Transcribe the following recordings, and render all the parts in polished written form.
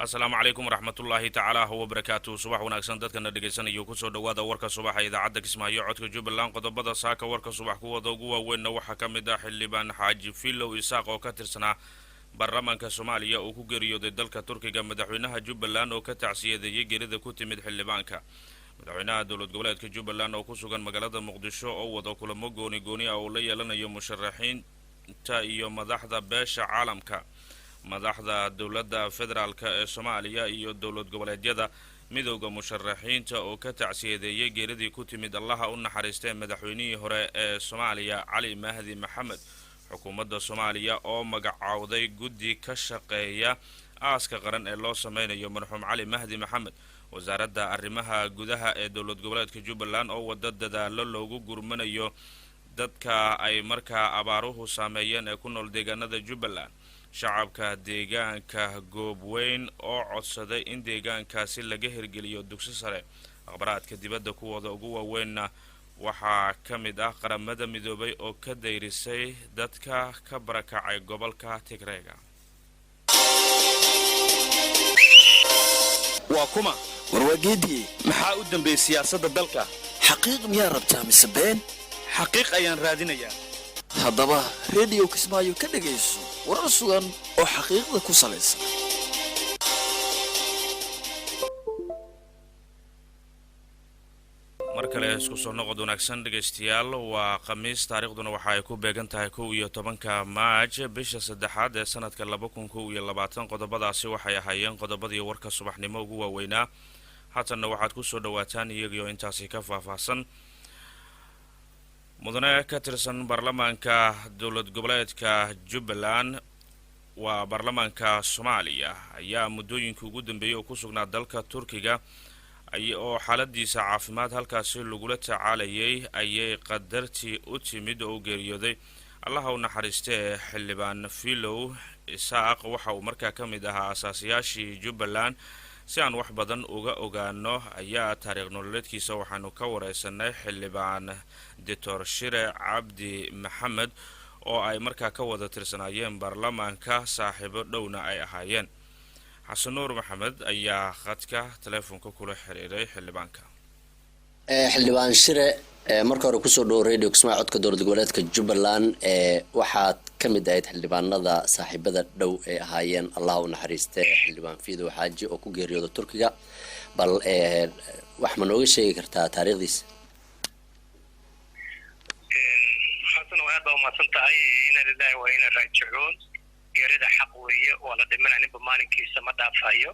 السلام عليكم ورحمة الله تعالى وبركاته. صباح وناكسن dadkana dhageysanayo ku soo dhawaada warka subaxa idaacada Kismaayo codka Jubbaland qodobada saaka warka subax ku wada ugu waaweyn waxa kamid ah xildhibaan Xaaji Filow Isaaq oo ka tirsanaa baarlamaanka Soomaaliya oo ku geeriyooday dalka Turkiga madaxweynaha Jubbaland oo ka tacsiyadeeyay geerida ku timid xildhibaanka madaxweynaha dowlad goboleedka Jubbaland oo ku sugan magaalada Muqdisho oo wada kulamo gooni ah oo la yeelanayo musharaxiinta iyo madaxda beesha caalamka madaxda dowladda federaalka ee Soomaaliya iyo dowlad goboleedyada midowga musharaxiinta oo ka tacsiyadeeyay geeridii ku timid Allaha u naxariistay madaxweynihii hore ee Soomaaliya Cali Mahdi Maxamed xukuumadda Soomaaliya oo magacaawday guddi ka shaqeeya aaska qaran ee loo sameeyo marxuum Cali Mahdi Maxamed wasaaradda arrimaha gudaha ee dowlad goboleedka Jubbaland oo wada dadaalo loogu gurmanayo dadka ay markaa abaaruhu saameeyeen ee ku nool deegaanada Jubbaland shacabka deegaanka Goobweyn oo codsaday in deegaankaasi laga hirgeliyo dugsi sare akhbaraadka dibadda kuwada ugu waaweynna waxaa ka mid ah qaramada midoobay oo ka dayrisay dadka ka barakacay gobolka Tigreega waa kuma warwageedii maxaa u dambeeyay siyaasadda dalka xaqiiq miyaa rabtaa mise been xaqiiq ayaan raadinayaa haddaba radio Kismaayo ka dhageyso warar sugan oo xaqiiqda ku salaysan markale isku soo noqod wanaagsan dhageystayaal waa khamiis taariikhduna waxa ay ku beegan tahay 11 Maaj bisha saddexaad ee sanadka 2020 qodobadaasi waxay ahaayeen qodobadii warka subaxnimo ugu waaweynaa haatan waxaad ku soo dhawaataan iyaga intaasi ka faahfaahsan mudane ka tirsan baarlamaanka dowlad goboleedka Jubbaland waa baarlamaanka Soomaaliya ayaa muddooyinkii ugu dambeeyay oo ku sugnaa dalka Turkiga oo xaaladiisa caafimaad halkaasi lagula tacaalayay ayay qadartii u timid oo geeriyooday Allaha u naxariistay xildhibaan Filow Isaaq waxa uu markaa ka mid ahaa asaasiyaashii Jubbaland si aan wax badan uga ogaano ayaa taariikh nololeedkiisa waxaanu ka wareysanay xildhibaan Dr. Shire Cabdi Maxamed oo ay markaa ka wada tirsanayeen baarlamaanka saaxiibo dhowna ay ahaayeen xasan nuur maxamed ayaa khadka telefoonka kula xiriiray xildhibaanka xildhibaan Shire marka hore ku soo dhaw radio Kismaayo codka dowlad goboleedka Jubbaland waxaad ka mid ahayd xildhibaanada saaxiibada dhow ee ahaayeen Allah u naxariistay xildhibaan Filow Xaaji oo ku geeriyooday Turkiga bal wax ma nooga sheegi kartaa taariikhdiisa xasan waa aad ma santahay in ilaahay waa in raajicuun geerida xaq weeye oo la dhimanayba maalinkiisa ma dhaafayo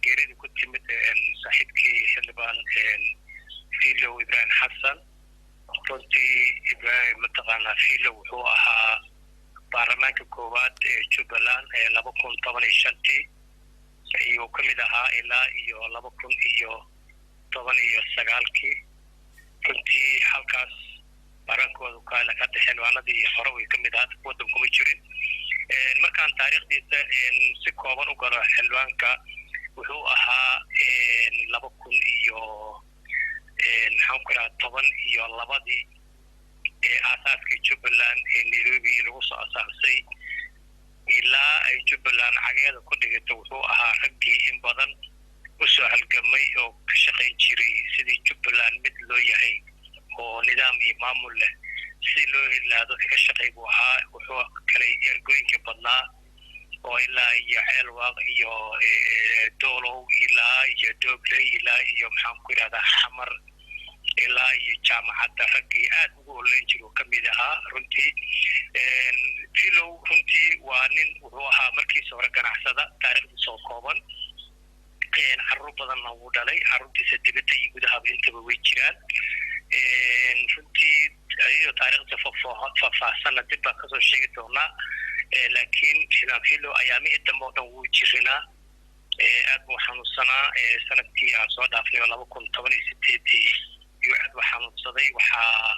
geerida ku timid saaxiibkii xildhibaan Filow Ibrahim Xasan runtii Ibrahim mataqaana Filow wuxuu ahaa baarlamaanka koowaad ee Jubbaland 2015 ayuu ka mid ahaa ilaa iyo 2019 runtii halkaas barankoodu kala ka xilwaanadii hore way ka mid ahaa waddan kuma jirin markaan taariikhdiisa si kooban u galo xilwaanka wuxuu ahaa 2012 aasaaska Jubbaland ee Nairobi lagu soo asaasay ilaa ay Jubbaland cageeda ku dhigto wuxuu ahaa raggii in badan u soo halgamay oo ka shaqeyn jiray sidii Jubbaland mid loo yahay oo nidaam iyo maamul leh si loo ilaado ka shaqeey buu ahaa wuxuu kale ergooyinka badnaa oo ilaa iyo xeelwaaq iyo doolow ilaa iyo doobley ilaa iyo maxaan ku yiraahdaa xamar ilaa iyo jaamacadda raggii aad ugu oleyn jiray ka mid ahaa runtii Filow runtii waa nin wuxuu ahaa markiisa hore ganacsada taariikhdiisa soo kooban carruur badanna wuu dhalay carruurtiisa dibadda iyo gudaha intaba way jiraan runtii ayuu taariikhda faahfaahsan dib baa kasoo sheegi doonaa laakiin Filow ayaamihii dambe oo dhan wuu jirinaa aad buu xanuunsanaa sanadkii aan soo dhaafnay 2018 iyo aad buu xanuunsaday waxaa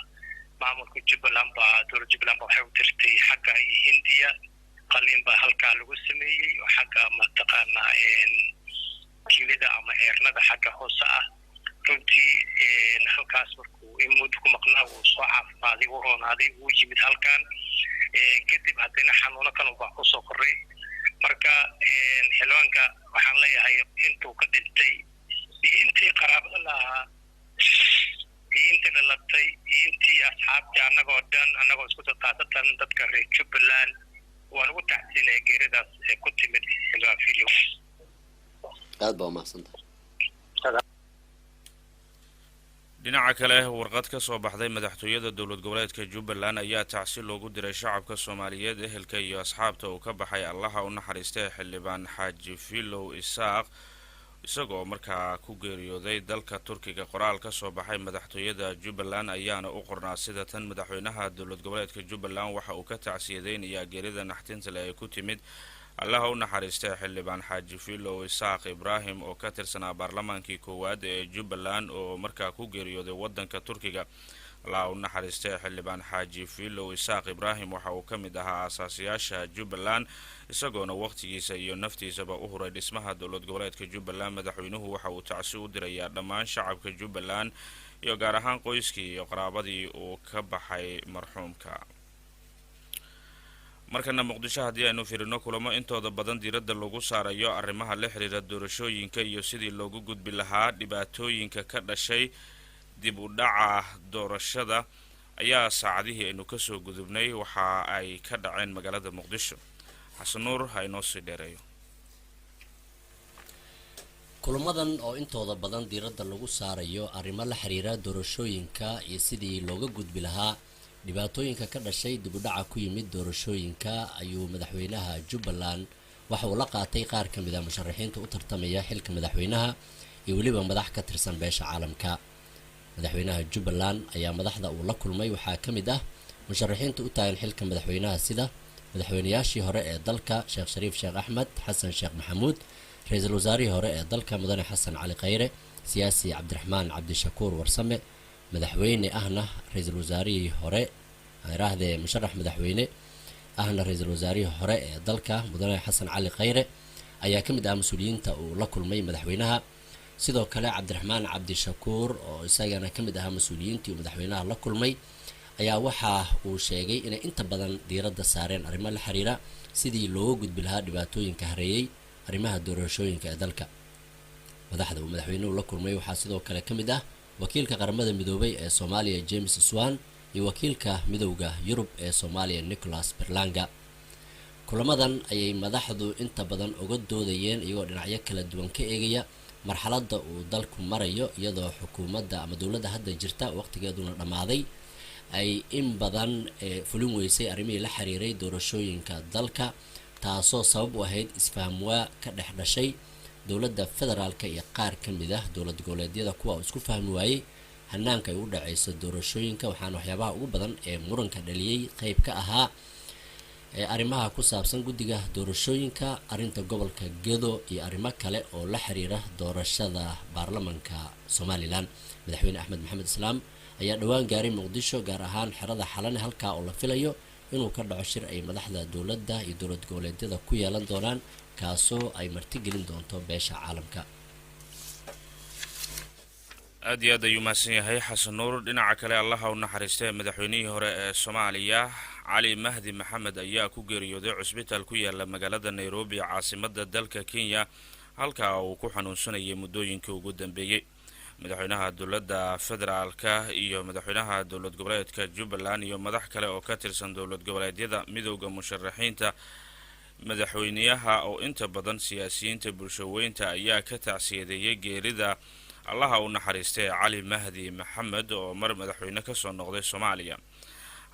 maamulka Jubbaland dowladda Jubbaland waxay u tirtay xagga Hindiya qalin baa halkaa lagu sameeyay oo xagga mataqaana kilida ama eernada xagga hoose ah runtii halkaas markuu imud ku maqnaa uu soo caafimaaday uu roonaaday uu yimid halkaan kadib haddana xanuuno kale baa ku soo koray marka xilwaanka leeyahay intuu ka dhintay iyo intii qaraabada lahaa iyo intii dhalatay iyo intii asxaabtii annagoo isku qaasatan dadka reer Jubbaland waan ugu tacsiinay geeridaas ee ku timid xildhibaan Filow. aad baa mahadsantahay. dhinaca kale warqad ka soo baxday madaxtooyada dowlad goboleedka Jubbaland ayaa tacsiin loogu diray shacabka Soomaaliyeed ehelka iyo asxaabta uu ka baxay Allaha u naxariistay xildhibaan Xaaji Filow Isaaq isagoo markaa ku geeriyooday dalka Turkiga. qoraal ka soo baxay madaxtooyada Jubbaland ayaana u qornaa sida tan: madaxweynaha dowlad goboleedka Jubbaland waxa uu ka tacsiyadeynayaa geerida naxtinta leh ee ku timid Allaha u naxariistay xildhibaan Xaaji Filow Isaaq Ibrahim oo ka tirsanaa baarlamaankii koowaad ee Jubbaland oo markaa ku geeriyooday wadanka Turkiga. Allaha u naxariistay xildhibaan Xaaji Filow Isaaq Ibrahim waxa uu ka mid ahaa aasaasiyaasha Jubbaland isagoona waqtigiisa iyo naftiisaba u huray dhismaha dowlad goboleedka Jubbaland. madaxweynuhu waxa uu tacsi u dirayaa dhammaan shacabka Jubbaland iyo gaar ahaan qoyskii iyo qaraabadii uu ka baxay marxuumka. markana muqdisho haddii aynu fiirino kulamo intooda badan diiradda lagu saarayo arrimaha la xiriira doorashooyinka iyo sidii loogu gudbi lahaa dhibaatooyinka ka dhashay dib u dhaca doorashada ayaa saacadihii aynu kasoo gudubnay waxa ay ka dhaceen magaalada muqdisho. xasan nuur ha inoo sii dheereeyo. kulamadan oo intooda badan diiradda lagu saarayo arrimo la xiriira doorashooyinka iyo sidii looga gudbi lahaa dhibaatooyinka ka dhashay dib u dhaca ku yimid doorashooyinka ayuu madaxweynaha Jubbaland waxa uu la qaatay qaar ka mid ah musharaxiinta u tartamaya xilka madaxweynaha iyo waliba madax ka tirsan beesha caalamka. madaxweynaha Jubbaland ayaa madaxda uu la kulmay waxaa ka mid ah musharaxiinta u taagan xilka madaxweynaha sida madaxweynayaashii hore ee dalka Sheekh Shariif Sheekh Axmed Xasan Sheekh Maxamuud, ra'iisul wasaarihii hore ee dalka Mudane Xasan Cali Khayre, siyaasi Cabdiraxmaan Cabdishakuur Warsame, madaxweyne ahna ra'iisul wasaarihii hore ayraahde musharax madaxweyne ahna ra'iisul wasaarihii hore ee dalka Mudane Xasan Cali Khayre ayaa ka mid ah mas'uuliyiinta uu la kulmay madaxweynaha. sidoo kale Cabdiraxmaan Cabdishakuur oo isagana ka mid ah mas'uuliyiintii madaxweynaha la kulmay ayaa waxa uu sheegay inay inta badan diiradda saareen arrimo la xiriira sidii loo gudbi lahaa dhibaatooyinka hareeyay arrimaha doorashooyinka ee dalka. madaxda uu madaxweynuhu la kulmay waxaa sidoo kale ka mid ah wakiilka qaramada midoobay ee Soomaaliya James Swan iyo wakiilka midowga Yurub ee Soomaaliya Nicholas Berlanga. kulamadan ayay madaxdu inta badan uga doodayeen iyagoo dhinacyo kala duwan ka eegaya marxaladda uu dalku marayo iyadoo xukuumadda ama dowladda hadda jirta waqtigeeduna dhamaaday ay in badan fulin weysay arrimihii la xiriiray doorashooyinka dalka taasoo sabab u ahayd isfahamwaa ka dhex dhashay dowladda federaalka iyo qaar ka mid ah dowlad goboleedyada kuwa uu isku fahmi waayey hanaanka ay u dhacayso doorashooyinka. waxaana waxyaabaha ugu badan ee muranka dhaliyay qayb ka ahaa arrimaha ku saabsan guddiga doorashooyinka, arrinta gobolka Gedo iyo arrimo kale oo la xiriira doorashada baarlamaanka Somaliland. madaxweyne Axmed Maxamed Islaam ayaa dhawaan gaaray Muqdisho gaar ahaan xerada Xalane halkaa oo la filayo inuu ka dhaco shir ay madaxda dowladda iyo dowlad goboleedyada ku yeelan doonaan kaasoo ay martigelin doonto beesha caalamka. aad iyo aad ayuu mahadsan yahay xasan nuur. dhinaca kale Allaha u naxariistay madaxweynihii hore ee Soomaaliya Cali Mahdi Maxamed ayaa ku geeriyooday cusbitaal ku yaala magaalada Nairobi caasimadda dalka Kenya halka uu ku xanuunsanayay muddooyinkii ugu dambeeyay. madaxweynaha dowladda federaalka iyo madaxweynaha dowlad goboleedka Jubbaland iyo madax kale oo ka tirsan dowlad goboleedyada midowga musharaxiinta madaxweynaha oo inta badan siyaasiyiinta bulshaweynta ayaa ka tacsiyadeeyay geerida Allaha u naxariistay Cali Mahdi Maxamed oo mar madaxweyne ka soo noqday Soomaaliya.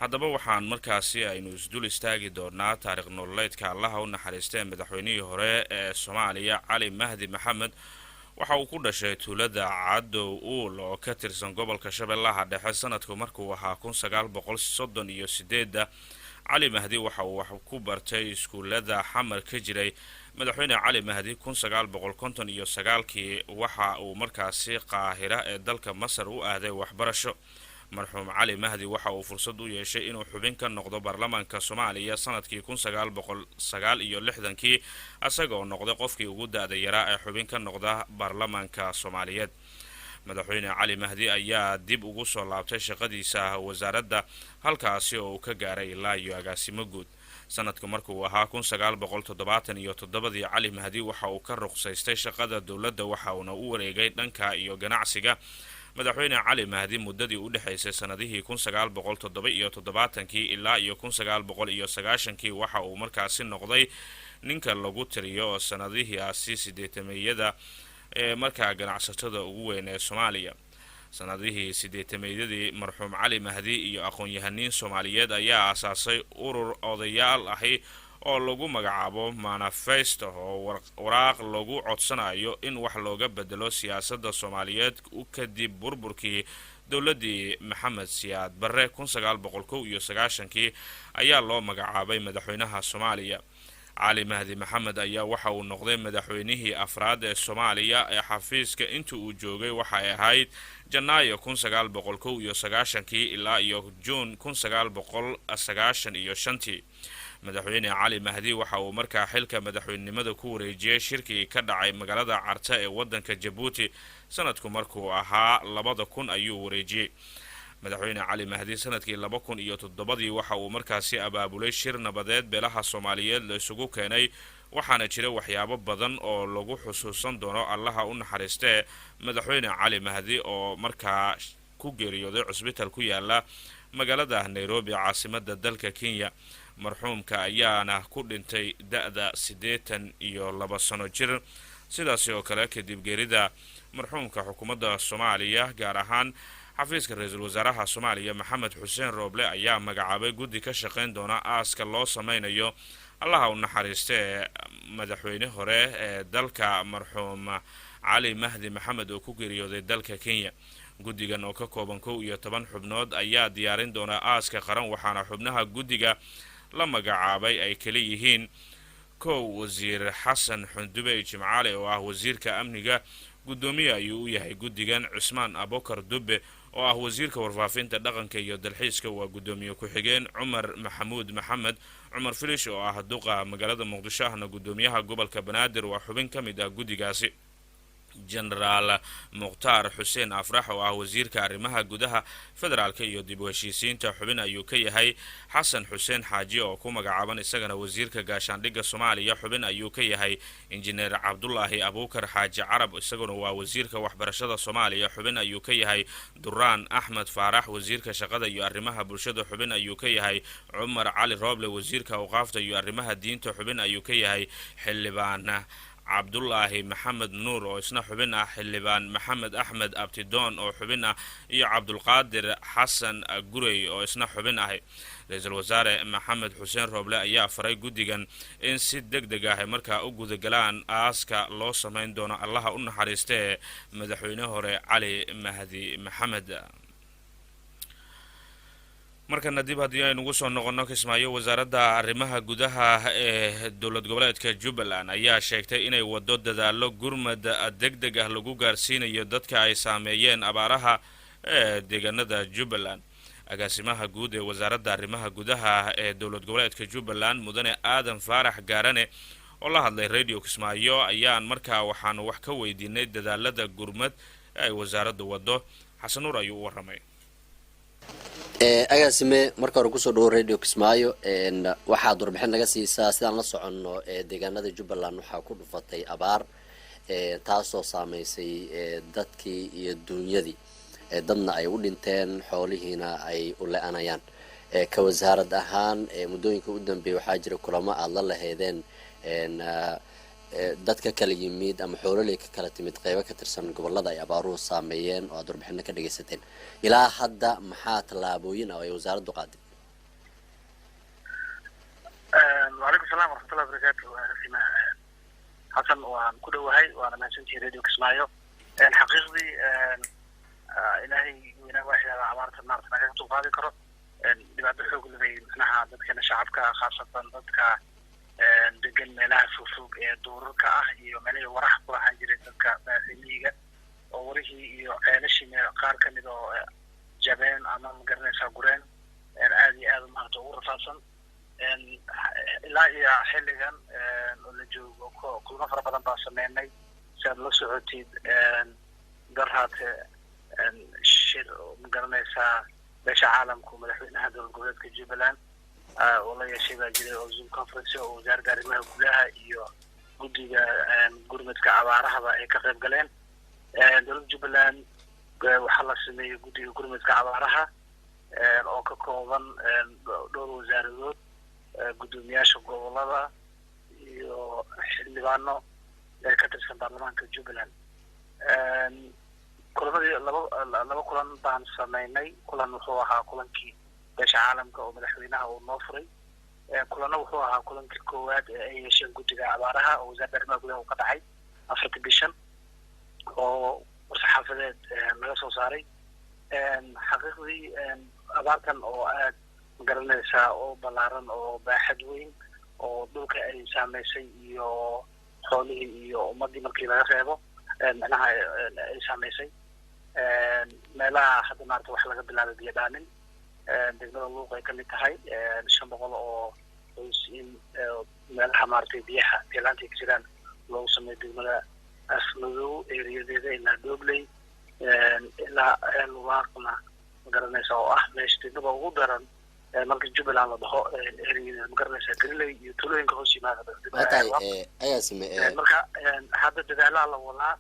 haddaba waxaan markaasi aynu isdul istaagi doonaa taariikh nololeedka Allaha u naxariistay madaxweynihii hore ee Soomaaliya Cali Mahdi Maxamed. waxa uu ku dhashay tuulada Cadow Uul oo ka tirsan gobolka Shabeellaha Dhexe sanadku markuu ahaa 1938. Cali Mahdi waxa uu wax ku bartay iskuulada xamar ka jiray madaxweyne Cali Mahdi 1959 waxa uu markaasi Qaahira ee dalka Masar u aaday waxbarasho. marxuum Cali Mahdi waxa uu fursad u yeeshay inuu xubin ka noqdo baarlamaanka Soomaaliya sanadkii 1969 asagoo noqday qofkii ugu da'da yaraa ee xubin ka noqda baarlamaanka Soomaaliyeed. madaxweyne Cali Mahdi ayaa dib ugu soo laabtay shaqadiisa wasaaradda halkaasi oo uu ka gaaray ilaa iyo agaasimo guud. sanadka markuu ahaa 1977 cali mahdi waxa uu ka ruqsaystay shaqada dowladda waxa uuna u wareegay dhanka iyo ganacsiga. madaxweyne cali mahdi muddadii u dhexaysay sanadihii 1977 ilaa iyo 1990 waxa uu markaasi noqday ninka lagu tiriyo sanadihiaasi sideetameeyada ee markaa ganacsatada ugu weyn ee Soomaaliya. sanadihii sideetameeyadii marxuum cali mahdi iyo aqoon-yahaniin Soomaaliyeed ayaa aasaasay urur odayaal ahi oo lagu magacaabo manifesto oo waraaq lagu codsanayo in wax looga bedelo siyaasadda Soomaaliyeed kadib burburkii dowladii Maxamed Siyaad Barre 1991 ayaa loo magacaabay madaxweynaha Soomaaliya. cali mahdi maxamed ayaa waxa uu noqday madaxweynihii afraad ee Soomaaliya ee xafiiska intii uu joogay waxa ay ahayd Janaayo 1991 ilaa iyo Juun 1995. madaxweyne cali mahdi waxa uu markaa xilka madaxweynenimada ku wareejiyay shirkii ka dhacay magaalada Carta ee wadanka Djibouti sanadku markuu ahaa 2000 ayuu wareejiyay. madaxweyne cali mahdi sanadkii 2007 waxa uu markaasi abaabulay shir nabadeed beelaha Soomaaliyeed la isugu keenay waxaana jira waxyaabo badan oo lagu xusuusan doono allaha u naxariistee madaxweyne cali mahdi oo markaa ku geeriyooday cusbitaal ku yaala magaalada Nairobi caasimadda dalka Kenya. marxuumka ayaana ku dhintay da'da 82 sano jir. sidaas oo kale kadib geerida marxuumka xukuumadda Soomaaliya gaar ahaan xafiiska ra'iisul wasaaraha Soomaaliya Maxamed Xuseen Rooble ayaa magacaabay guddi ka shaqeyn doona aaska loo sameynayo allaha u naxariistee madaxweyne hore ee dalka marxuum cali mahdi maxamed oo ku geeriyooday dalka Kenya. guddigan oo ka kooban 11 xubnood ayaa diyaarin doona aaska qaran waxaana xubnaha guddiga la magacaabay ay kala yihiin wasiir xasan xundube jimcaale oo ah wasiirka amniga. gudoomiye ayuu u yahay guddigan Cusmaan Abokar Dubbe oo ah wasiirka warfaafinta dhaqanka iyo dalxiiska. waa gudoomiye ku-xigeen Cumar Maxamuud Maxamed Cumar Filish oo ah duqa magaalada Muqdisho ahna gudoomiyaha gobolka Banaadir waa xubin ka mid ah guddigaasi. Generaal Mukhtaar Xuseen Afrax oo ah wasiirka arrimaha gudaha federaalka iyo dib u heshiisiinta xubin ayuu ka yahay. xasan xuseen xaaji oo ku magacaaban isagana wasiirka gaashaandhigga Soomaaliya xubin ayuu ka yahay. injineer Cabdullaahi Abuukar Xaaji Carab isaguna waa wasiirka waxbarashada Soomaaliya xubin ayuu ka yahay. Duraan Axmed Faarax wasiirka shaqada iyo arrimaha bulshada xubin ayuu ka yahay. Cumar Cali Rooble wasiirka awqaafta iyo arrimaha diinta xubin ayuu ka yahay. xildhibaan cabdullaahi maxamed nuur oo isna xubin ah. xildhibaan maxamed axmed abtidoon oo xubin ah iyo cabdulqaadir xasan gurey oo isna xubin ah. ra'iisul wasaare maxamed xuseen Rooble ayaa faray guddigan in si degdeg ah markaa u gudagalaan aaska loo sameyn doono allaha u naxariistee madaxweyne hore cali mahdi maxamed. markana dib haddii aynu ugu soo noqonno Kismaayo, wasaaradda arrimaha gudaha ee dowlad goboleedka Jubbaland ayaa sheegtay inay wado dadaalo gurmad degdeg ah lagu gaarsiinayo dadka ay saameeyeen abaaraha ee deegaanada Jubbaland. agaasimaha guud ee wasaaradda arrimaha gudaha ee dowlad goboleedka Jubbaland mudane Aadan Faarax Gaarane oo la hadlay Radio Kismaayo ayaan markaa waxaan wax ka weydiinay dadaalada gurmad ay wasaaraddu wado. xasan nuur ayuu u waramay. agaasime marka hore kusoo dhawo Radio Kismaayo waxaad warbixin naga siisaa sidaan la soconno deegaanada Jubbaland waxaa ku dhufatay abaar taasoo saameysay dadkii iyo dunyadii dadna ay u dhinteen xoolihiina ay u le'anayaan. ka wasaarad ahaan muddooyinka u dambeeyay waxaa jira kulamo aad la lahaydeen dadka kala yimid ama xoololey ka kala timid qaybo ka tirsan gobolada ay abaaruhu saameeyeen oo aad warbixino ka dhagaysateen. ilaa hadda maxaa tallaabooyin ah ay wasaaraddu qaaday? waalaikum salaam waraxmatullahi wabarakaatu. xasan waan ku dhowahay waana mahadsantihi Radio Kismaayo. xaqiiqdii ilaahay weynaa waaxyaaba abaarta maarta naga dulqaadi karo. dhibaato xoog leh macnaha dadkana shacabka khaasatan dadka degan meelaha fogfog ee duurarka ah iyo meelaha waraha ku ahaan jiray dadka baahiliga oo warihii iyo ceelashii qaar ka mid oo jabeen ama magaranaysaa gureen aad iyo aad maarta ugu rafaadsan. ilaa iyo xilligan oo la joogo kulmo fara badan baa sameynay si aad la socotid darhaate shir magaranaysaa beesha caalamku madaxweynaha dowlad goboleedka Jubbaland ولا يشيء جديد أو زوم كونفرنس أو وزارة الرماية كلها iyo guddiga gurmadka abaaraha ay ka qayb galeen dowladda Jubbaland waxaa la sameeyay guddiga gurmadka abaaraha oo ka kooban dhowr wasaaradood gudoomiyaasha gobolada iyo xildhibaano ka tirsan baarlamaanka Jubbaland kulamadii laba kulan baan sameynay kulan wuxuu ahaa kulankii beesha caalamka oo madaxweynaha uu noo furay kulana wuxuu ahaa kulankii koowaad ee ay yeesheen guddiga abaaraha oo wasaaradda arrimaha gudaha uu ka dhacay 4 bishan oo saxaafadeed laga soo saaray xaqiiqdii abaartan oo aad garanaysa oo ballaaran oo baaxad weyn oo dhulka ay saameysay iyo xoolihii iyo ummadii markii laga reebo macnaha ay saameysay meelaha hadda maarta wax laga bilaabay biyo dhaamin degmada luuq ay ka mid tahay 500 oo in meelaha maartay biyaha deegaanka ka jiraan loo sameeyo degmada asmadow ereyadeeda ilaa Doobley ilaa Luwaaqna garanaysa oo ah meesha degmada ugu daran marka Jubbaland la dhaho ereyada garanaysa Galiley iyo tuulooyinka hoos yimaada ayaa sameeyay marka hadda dadaallada la wadaa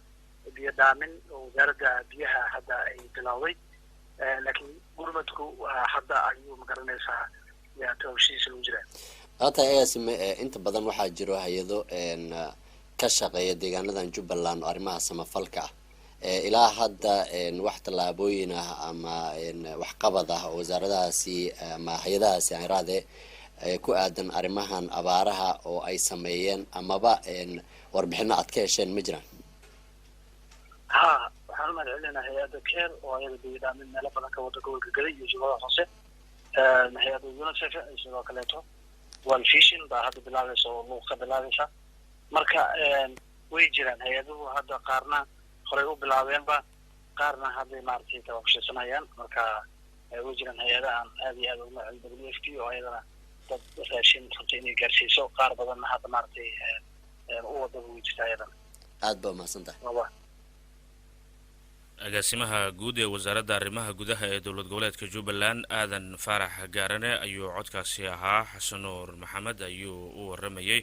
biyo dhaamin oo wasaaradda biyaha hadda ay bilowday laakiin gurmadku hadda ayuu magaranaysaa yaa tawshiis loo jiraa hata ayaa sameeyay inta badan waxaa jiro hay'ado ka shaqeeya deegaanadan Jubbaland oo arrimaha samafalka ilaa hadda wax tallaabooyin ah ama wax qabad ah oo wasaaradahaasi ama hay'adahaasi ay raade ku aadan arrimahan abaaraha oo ay sameeyeen amaba warbixino aad ka hesheen ma jiraan waxaan u mahadcelinayaa hay'adda keer oo ayada biidaamin meelo badan ka wada gobolka galay iyo jubbada hoose hay'adda UNICEF sidoo kaleeto World Vision baa hadda bilaabaysa oo luuq ka bilaabaysa marka way jiraan hay'aduhu hadda qaarna horey u bilaabeenba qaarna hadda maartay tababshanayaan marka way jiraan hay'adahan aad iyo aad ugu macalin WFP oo ayadana dad raashin runtii inay gaarsiiso qaar badanna hadda maartay u wada way jirtaa ayadana aad baa mahadsantahay agaasimaha guud ee wasaaradda arrimaha gudaha ee dowlad goboleedka Jubbaland aadan faarax gaarane ayuu codkaasi ahaa xasan nuur maxamed ayuu u waramayay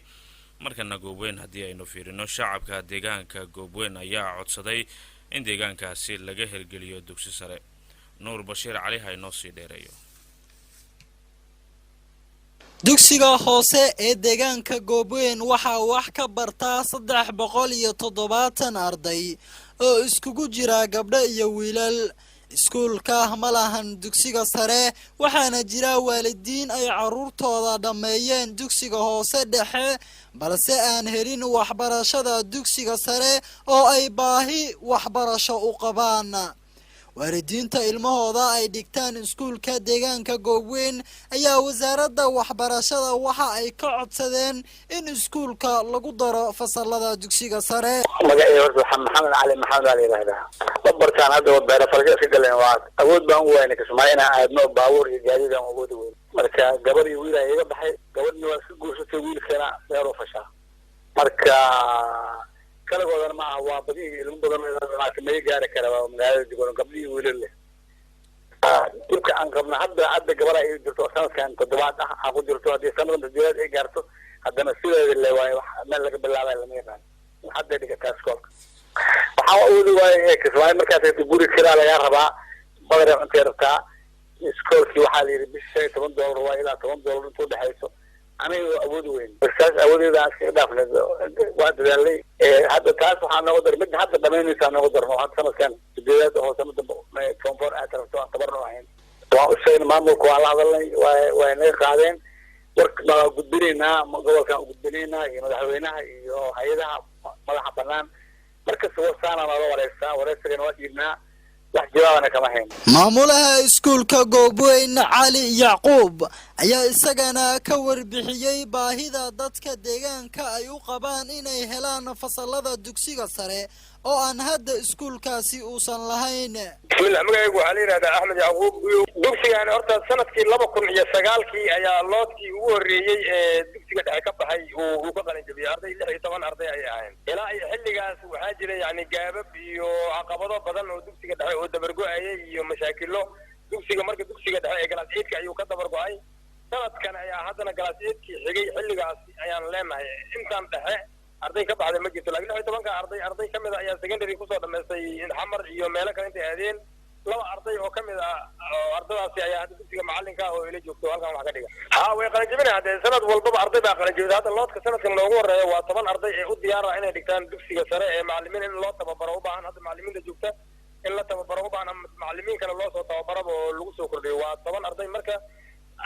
markana Goobweyn haddii aynu fiirino shacabka deegaanka Goobweyn ayaa codsaday in deegaankaasi laga hirgeliyo dugsi sare nuur bashiir cali ha inoo sii dheereeyo dugsiga hoose ee deegaanka Goobweyn waxaa wax ka bartaa 370 arday oo iskugu jira gabdho iyo wiilal iskuulka ma lahan dugsiga sare waxaana jira waalidiin ay caruurtooda dhameeyeen dugsiga hoose dhexe balse aan helin waxbarashada dugsiga sare oo ay baahi waxbarasho u qabaan waalidiinta ilmahooda ay dhigtaan iskuulka deegaanka Goobweyn ayaa wasaaradda waxbarashada waxa ay ka codsadeen in iskuulka lagu daro fasalada dugsiga sare magacayga horta maxamed cali maxamed ali ilaahdaa bartaan hadda beero farga ka galeen waa awood baan u weynay kasmaayna aadno baabuur iyo gaadiid aan awood weyn marka gabar iyo wiil ay iga baxay gabadhna waa si guursatay wiilkana beero fasha marka kala godan ma waa badi ilmu badan ma gaari kara magaalada Jubbaland gabdhii wiilal leh dulka aan qabna hadda gabar ay jirto sanadkan toddobaad ah ku jirto hadii sanadkan toddobaad ay gaarto haddana sideeda le waay wax meel laga bilaabay lama yaqaan hadda dhigata iskoolka waxa uu leeyahay kasbaay markaas ay guri kira laga rabaa badar inta rabtaa iskoolki waxa la yiri bisha $10 waa ilaa $10 inta dhaxayso aniga awood weyn markaas awoodeeda iska dhaafnay waa dadaalay hadda taas waxaan ugu dar mid hadda dhameynaysa ugu darno hadda sanadkan sideed oo sanad ma koonfur aad rabto tabarno ahayn waa u sheegay maamulku waa la hadalnay waa inay qaadeen warka gudbinayna gobolka gudbinayna iyo madaxweynaha iyo hay'adaha madaxa banaan markaas wasaana la wareysiga waa diidnaa wax jawaabana kama hayn maamulaha iskuulka Goobweyn Cali Yacquub ayaa isagana ka warbixiyay baahida dadka deegaanka ay u qabaan inay helaan fasalada dugsiga sare oo aan hadda iskuulkaasi uusan lahayn bismillah magacaygu waxa la yiraahdaa Axmed Yacquub dugsigan horta sanadkii 2009 ayaa loodkii ugu horeeyay ee dugsiga dhexe ka baxay uu ka qalin jabiyay arday 16 arday ay ahayn ilaa ay xilligaas waxa jiray yani gaabab iyo caqabado badan oo dugsiga dhexe oo dabargo'ayay iyo mashaakilo dugsiga marka dugsiga dhexe ee galaad ciidka ayuu ka dabargo'ay sanadkan ayaa haddana galaasyeedkii xigay xilligaas ayaan leenahay intaan dhexe arday ka baxday ma jirto laakiin 16 arday ka mid ah ayaa secondary kusoo dhammaystay xamar iyo meelo kale intay aadeen laba arday oo ka mid ah ardaydaasi ayaa hadda dugsiga macalinka oo ila joogto halkan wax ka dhiga way qalinjibinaya hadee sanad walbaba arday baa qalinjibida hadda loodka sanadkan loogu horeeyo waa 10 arday ee u diyaar ah inay dhigtaan dugsiga sare ee macallimiin in loo tababaro u baahan hadda macallimiinta joogta in la tababaro u baahan macallimiin kale loo soo tababaro oo lagu soo kordhiyo waa 10 arday marka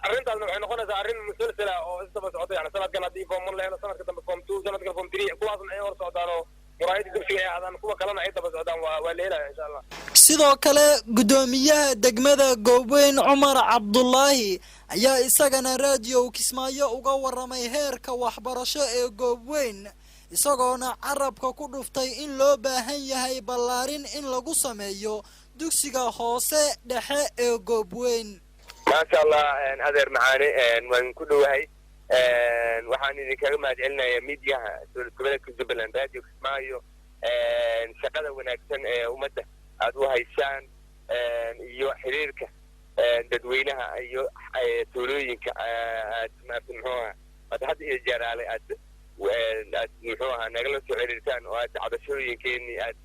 arrintaasna waxay noqonaysaa arrin musalsala oo isdaba socota yani sanadkan haddii form 1 la helo sanadka dambe form 2 sanadka form 3 kuwaasna ay hor socdaan oo muraayadii dugsiga ay ahaadaan kuwa kalena ay daba socdaan waa la helaya insha allah sidoo kale gudoomiyaha degmada Goobweyn Cumar Cabdullaahi ayaa isagana raadiyo Kismaayo uga waramay heerka waxbarasho ee Goobweyn isagoona carabka ku dhuftay in loo baahan yahay ballaarin in lagu sameeyo dugsiga hoose dhexe ee Goobweyn ما شاء الله أدر معاني ونكلوهاي waxaan idinkaga mahadcelinayaa miidiyaha gobolka Jubbaland radio Kismaayo shaqada wanaagsan ee ummadda aad u haysaan iyo xiriirka dadweynaha iyo tuulooyinka aad muxuu had iyo jeeraale aad muxuu nagala soo xiriirtaan oo aad cabashooyinkeeni aad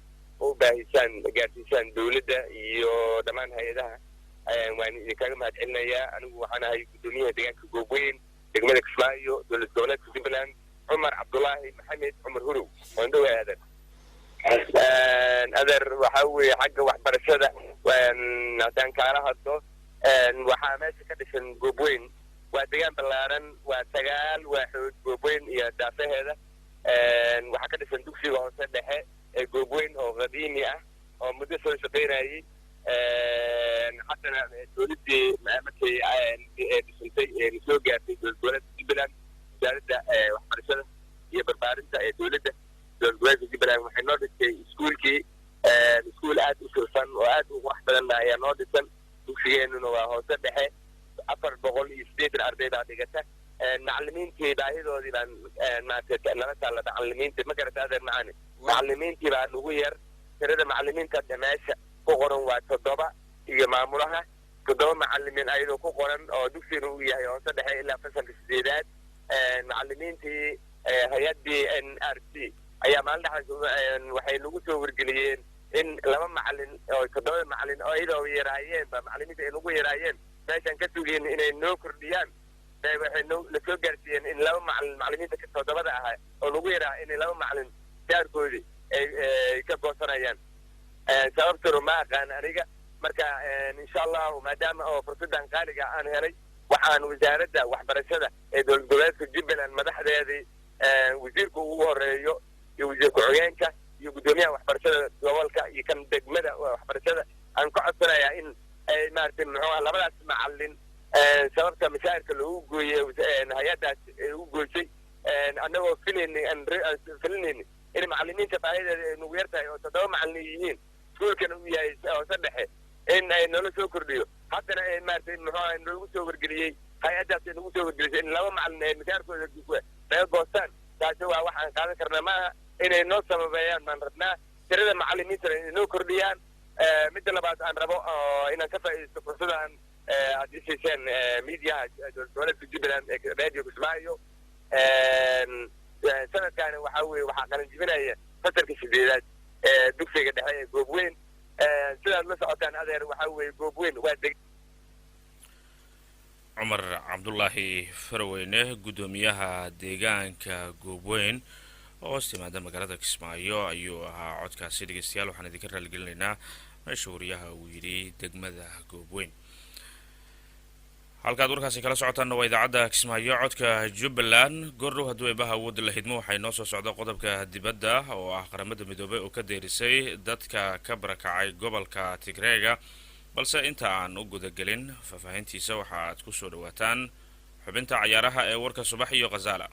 u baahisaan gaarsiisaan dawladda iyo dhammaan hay'adaha waan idinkaga mahadcelinayaa anigu waxaan ahay gudoomiyaha deegaanka Goobweyn degmada Kismaayo dowlad goboleedka Jubbaland Cumar Cabdullaahi Maxamed Cumar Hurow waan dhawaada adeer waxa weeye xagga waxbarashada haddaan kaala hadlo waxaa meesha ka dhisan Goobweyn waa deegaan ballaaran waa 9 waaxood Goobweyn iyo daafaheeda waxaa ka dhisan dugsiga hoose dhexe ee Goobweyn oo qadiimi ah oo muddo soo shaqeynayay حتى دولتي markay dhisantay soo gaartay dowladda Jubbaland wasaaradda waxbarashada iyo barbaarinta ee dowladda Jubbaland waxay noo dhigtay iskuul aad u fiican oo aad u wax badan ayaa noo dhisan dugsigeennuna waa hoose dhexe 408 arday baa dhigata macallimiintii baahidoodii baan maanta nala taala macallimiinta ma garata adeer macaani macallimiintii baa ugu yar tirada macallimiinta dhameesha ku qoran waa 7 iyo maamulaha 7 macallimiin ayadoo ku qoran oo dugsiga uu yahay hoose dhexe ilaa fasalka 8aad macallimiintii hay'adii NRC ayaa maalin dhaxal waxay lagu soo wargeliyeen in 2 macallin oo 7 macallin oo ayadoo yaraayeen ba macallimiinta ay lagu yaraayeen meeshan ka sugeen inay noo kordhiyaan waxay la soo gaarsiiyeen in 2 macallin macallimiinta ka 7 ah oo lagu yaraa in 2 macallin gaarkoodii ay ka goosanayaan sababtuna ma aqaan aniga marka insha Allah maadaama oo fursadan qaaliga aan helay waxaan wasaaradda waxbarashada ee dowlad goboleedka Jubbaland madaxdeedii wasiirka ugu horeeyo iyo wasiirka ku-xigeenka iyo gudoomiyaha waxbarashada gobolka iyo kan degmada waxbarashada aan ku codsanayaa in ay maartay muxuu labadaas macallin sababta mashaarka loogu gooyay hay'adaas ugu gooysay annagoo filinayni in macallimiinta baahideeda ay nugu yartahay oo 7 macallin yihiin iskuulkana uu yahay hoose dhexe in ay nolol soo kordhiyo haddana ay maartay muxuu nagu soo wargeliyey hay'adaas nagu soo wargelisay in 2 macallin ay mashaarkooda naga goostaan taasi waa waxaan qaadan karnaa maaha inay noo sababeeyaan baan rabnaa tirada macallimiintana inay noo kordhiyaan midda labaad aan rabo inaan ka faa'iidaysto fursadan aad isiiseen miidiyaha dowladda Jubbaland ee radio Kismaayo sanadkan waxa weeye waxaa qalinjibinaya fasalka 8aad dugsiga dhexe ee Goobweyn sidaad la socotaan adeer waxa weeye Goobweyn waa Cumar Cabdullaahi Farweyne gudoomiyaha deegaanka Goobweyn oo istimaada magaalada Kismaayo ayuu ahaa codkaasi dhageystayaal waxaan idinka raaligelinaynaa meesha wariyaha uu yiri degmada Goobweyn halkaad warkaasi kala socotaan waa idaacadda Kismaayo codka Jubbaland gordhow hadduu eebaha awood la hidmo waxay noo soo socda qodobka dibadda oo ah qaramada midoobay oo ka deerisay dadka ka barakacay gobolka Tigreega balse inta aan u gudagelin faahfaahintiisa waxa aad ku soo dhawaataan xubinta ciyaaraha ee warka subax iyo Qazala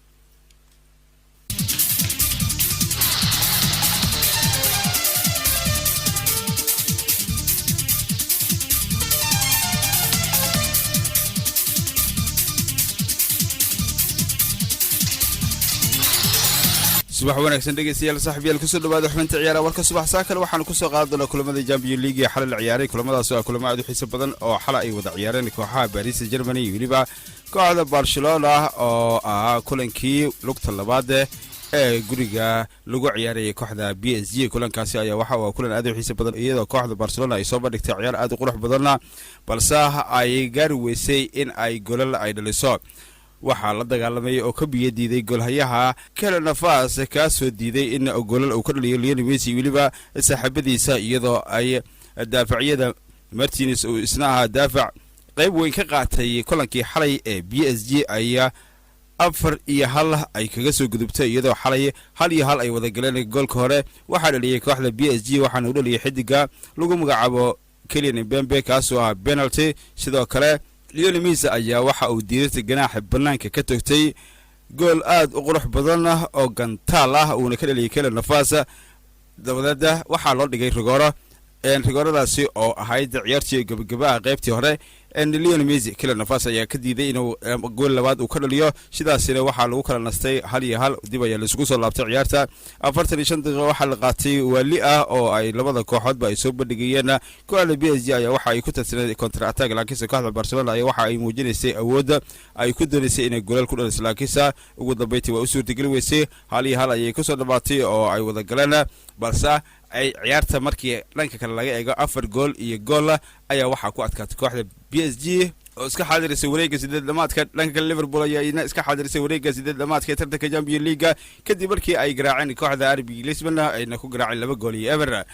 subax wanaagsan dhegeystayaal saaxiibayaal kusoo dhawaada xubinta ciyaaraha warka subax saakale waxaanu kusoo qaadan doonaa kulamada Champions League ee xalal ciyaaray kulamadaas oo kulamo aad u xiiso badan oo xalay ay wada ciyaareen kooxaha Paris Saint-Germain iyo waliba kooxda Barcelona oo kulankii lugta labaad ee guriga lagu ciyaarayay kooxda PSG kulankaasi ayaa waxa uu kulan aad u xiiso badan iyadoo kooxda Barcelona ay soo bandhigtay ciyaar aad u qurux badan balse ay gaar weysay in ay golal ay dhaliso waxaa la dagaalamay oo ka biyo diiday golhayaha kala nafaas ka soo diiday in golal uu ka dhaliyo Lionel Messi waliba saaxiibadiisa iyadoo ay daafacyada Martinez oo isna ahaa daafac qayb weyn ka qaatay kulankii xalay ee PSG ayaa 4-1 ay kaga soo gudubtay iyadoo xalay 1-1 ay wada galeen goolka hore waxaa dhaliyay kooxda PSG waxaana uu dhaliyay xidiga lagu magacaabo Kylian Mbappe kaasoo ah penalty sidoo kale Lionel Messi ayaa waxa uu diirtay ganaaxa banaanka ka tagtay gool aad u qurux badan oo gantaal ah uu ka dhaliyay kala nafaas dabadada waxaa loo dhigay rigoradaasi oo ahayd ciyaartii gabagabada qaybtii hore Lionel Messi kala nafaas ayaa ka diiday inuu gool labaad uu ka dhaliyo sidaasina waxaa lagu kala nastay 1-1 dib ayaa la isugu soo laabtay ciyaarta 45 daqiiqo waxaa la qaatay wali ah oo ay labada kooxoodba ay soo bandhigayeen kooxda PSG ayaa waxa ay ku tartanay counter attack laakiin kooxda Barcelona ayaa waxa ay muujinaysay awood ay ku doonaysay inay goolal ku dhaliso laakiin ugu dambeyntii waa u suurtagali weysay 1-1 ayay ku soo dhamaatay oo ay wada galeen balse ay ciyaarta markii dhanka kale laga eego 4 gool iyo gool ayaa waxa ku adkaatay kooxda PSG oo iska xaadirisay wareegga 8-dhamaadka dhanka Liverpool ayaa iska xaadirisay wareegga 8-dhamaadka tartanka Champions League kadib markii ay garaaceen kooxda RB Leipzig ayna ku garaaceen 2 gool iyo ever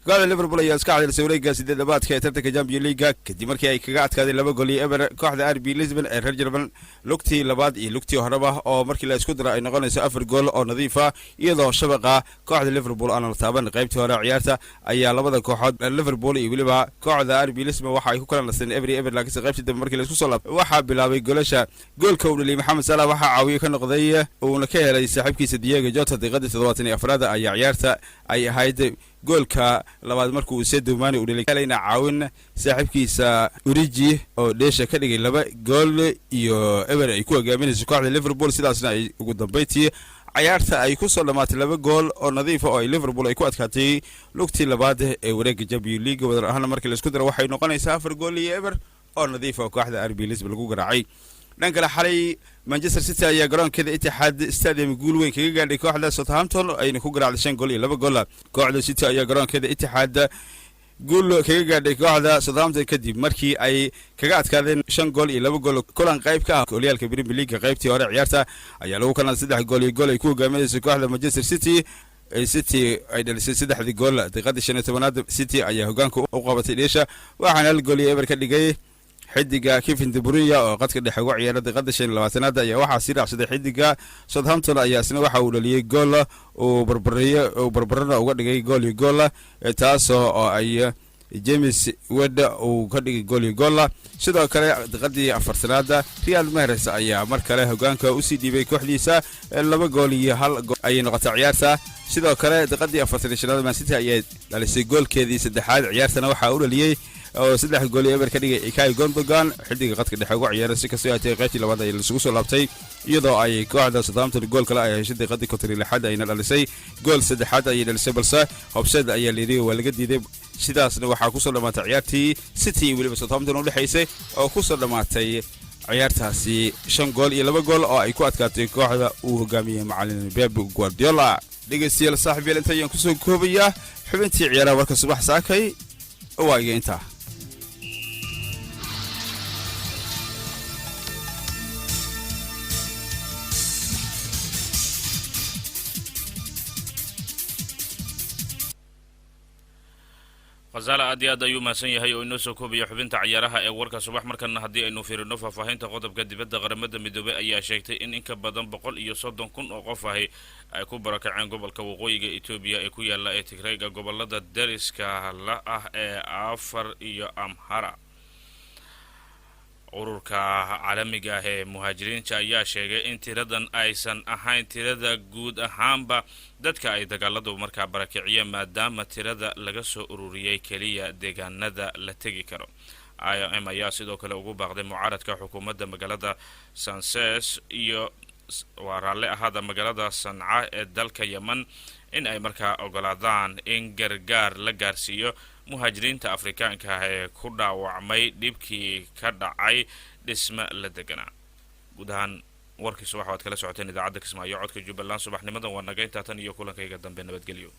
kooxda Liverpool ayaa iska xaadirisay wareegga 8-dhamaadka tartanka Champions League kadib markii ay kaga adkaadeen 2 gool iyo ever kooxda RB Leipzig ee reer German lugtii labaad iyo lugtii horeba oo markii la isku daro ay noqonayso 4 gool oo nadiif ah iyadoo shabaqa kooxda Liverpool aan la taaban qaybtii hore ciyaarta ayaa labada kooxood Liverpool iyo waliba kooxda RB Leipzig waxa ay ku kala nasteen ever laakiin qaybtii dambe markii la isku soo laabtay waxa bilaabay goolasha goolka uu dhaliyay Mohamed Salah waxa caawiye ka noqday oo ka helay saaxiibkiisa Diego Jota daqiiqadii 74 ayaa ciyaarta ay ahayd goolka labaad markuu Sadio Mane uu dhaliyay kalayna caawin saaxiibkiisa Origi oo dheesha ka dhigay 2 gool iyo ever ay ku hogaaminayso kooxda Liverpool sidaasna ay ugu dambeeyay ciyaarta ay ku soo dhamaatay 2 gool oo nadiif ah oo Liverpool ay ku adkaatay lugtii labaad ee wareegga Champions League wadar ahaan markii la isku daro waxay noqonaysaa 4 gool iyo ever oo nadiif ah kooxda RB Leipzig lagu garaacay dhanka xalay Manchester City ayaa garoonkeeda Etihad Stadium guul weyn kaga gaadhay kooxda Southampton ayna ku garaacday 5 gool iyo 2 gool kooxda City ayaa garoonkeeda Etihad guul kaga gaadhay kooxda Southampton kadib markii ay kaga adkaadeen 5 gool iyo 2 gool kulan qayb ka ah horyaalka Premier League qaybtii hore ciyaarta ayaa lagu kala 3 gool iyo gool ay ku hogaaminayso kooxda Manchester City ay dhalisay 3 gool daqiiqadii 15aad City ayaa hogaanka u qabatay dheesha waxaana 1 gool iyo ever ka dhigay xidiga Kevin De Bruyne oo qadka dhexe uga ciyaaray daqiiqada 25aad ayaa waxa si raacsaday xidiga Southampton ayaa isna waxa uu dhaliyay gool oo barbarana uga dhigay gool iyo gool taas oo ay James Ward uu ka dhigay gool iyo gool sidoo kale daqiiqadii 4aad Riyad Mahrez ayaa mar kale hogaanka u sii dhiibay kooxdiisa 2 gool iyo 1 gool ay noqotay ciyaarta sidoo kale daqiiqadii 45aad Man City ayaa dhalisay goolkeedii saddexaad ciyaartana waxa uu dhaliyay oo 3 gool iyo eber ka dhigay Ilkay Gundogan xidiga qadka dhexe uga ciyaaray si kastoo ay qaybtii labaad ay isugu soo laabtay iyadoo ay kooxda Southampton gool kale ay heshay daqiiqadii 36 ayna dhalisay gool saddexaad ay dhalisay balse Hobsed ayaa leeyahay waa laga diiday sidaasna waxa ku soo dhamaatay ciyaartii City waliba Southampton u dhaxaysay oo ku soo dhamaatay ciyaartaasi 5 gool iyo 2 gool oo ay ku adkaatay kooxda uu hogaamiyay macallin Pep Guardiola dhageystayaal saaxiibayaal inta ayaan ku soo koobayaa xubintii ciyaaraha warka subax saakay oo ay inta qazala aad iyo aad ayuu mahadsan yahay oo inoo soo koobaya xubinta ciyaaraha ee warka subax markana haddii aynu fiirino faahfaahinta qodobka dibadda qaramada midoobay ayaa sheegtay in ka badan 130,000 oo qof ahi ay ku barakaceen gobolka waqooyiga Ethiopia ee ku yaala ee Tigray gobolada dariska la ah ee Afar iyo Amhara ururka caalamiga ah ee muhaajiriinta ayaa sheegay in tiradan aysan ahayn tirada guud ahaanba dadka ay dagaaladu markaa barakiciyeen maadaama tirada laga soo ururiyay kaliya deegaanada la tegi karo IOM ayaa sidoo kale ugu baaqday mucaaradka xukuumadda magaalada Sanses iyo waa raalli ahaada magaalada sanca ee dalka yemen in ay markaa ogolaadaan in gargaar la gaarsiiyo muhaajiriinta afrikaanka ah ee ku dhaawacmay dhibkii ka dhacay dhisme la deganaa. guud ahaan warkii subax waad kala socoteen idaacadda Kismaayo codka Jubbaland subaxnimadan waa naga intaa tan iyo kulankayga dambe nabadgelyo.